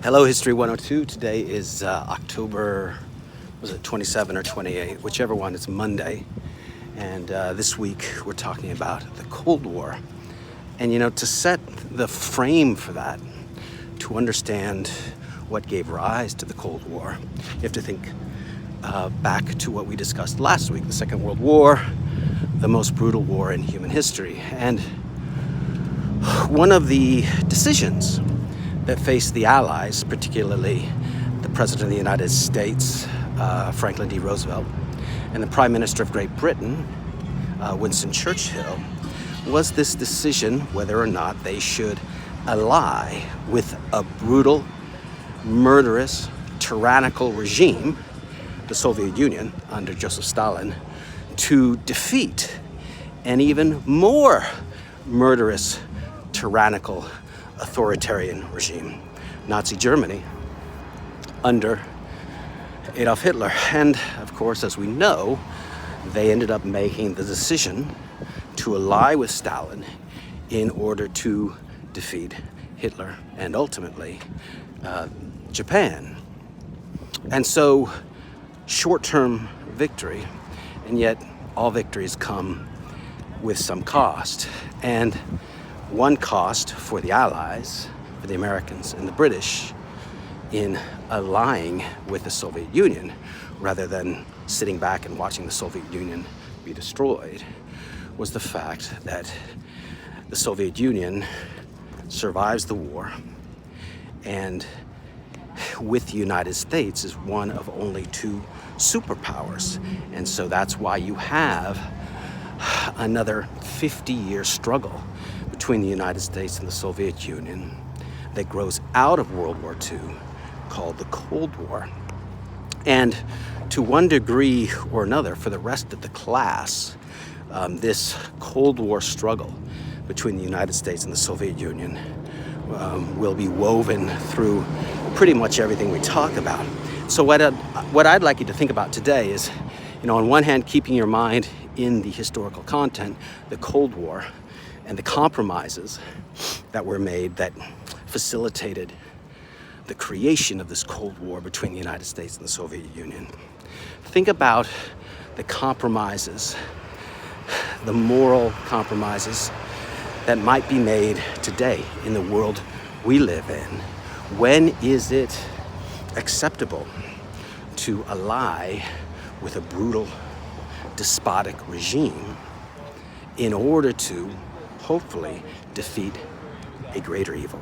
Hello, History 102. Today is October, was it 27 or 28? Whichever one, it's Monday. And this week we're talking about the Cold War. And to set the frame for that, to understand what gave rise to the Cold War, you have to think back to what we discussed last week, the Second World War, the most brutal war in human history. And one of the decisions that faced the Allies, particularly the President of the United States, Franklin D. Roosevelt, and the Prime Minister of Great Britain, Winston Churchill, was this decision whether or not they should ally with a brutal, murderous, tyrannical regime, the Soviet Union under Joseph Stalin, to defeat an even more murderous, tyrannical, authoritarian regime, Nazi Germany, under Adolf Hitler. And of course, as we know, they ended up making the decision to ally with Stalin in order to defeat Hitler and ultimately Japan. And so, short-term victory, and yet all victories come with some cost. And one cost for the Allies, for the Americans and the British, in allying with the Soviet Union rather than sitting back and watching the Soviet Union be destroyed, was the fact that the Soviet Union survives the war and with the United States is one of only two superpowers. And so that's why you have another 50-year struggle between the United States and the Soviet Union that grows out of World War II, called the Cold War. And to one degree or another, for the rest of the class, this Cold War struggle between the United States and the Soviet Union will be woven through pretty much everything we talk about. So what I'd like you to think about today is, on one hand, keeping your mind in the historical content, the Cold War, and the compromises that were made that facilitated the creation of this Cold War between the United States and the Soviet Union. Think about the compromises, the moral compromises that might be made today in the world we live in. When is it acceptable to ally with a brutal, despotic regime in order to hopefully defeat a greater evil?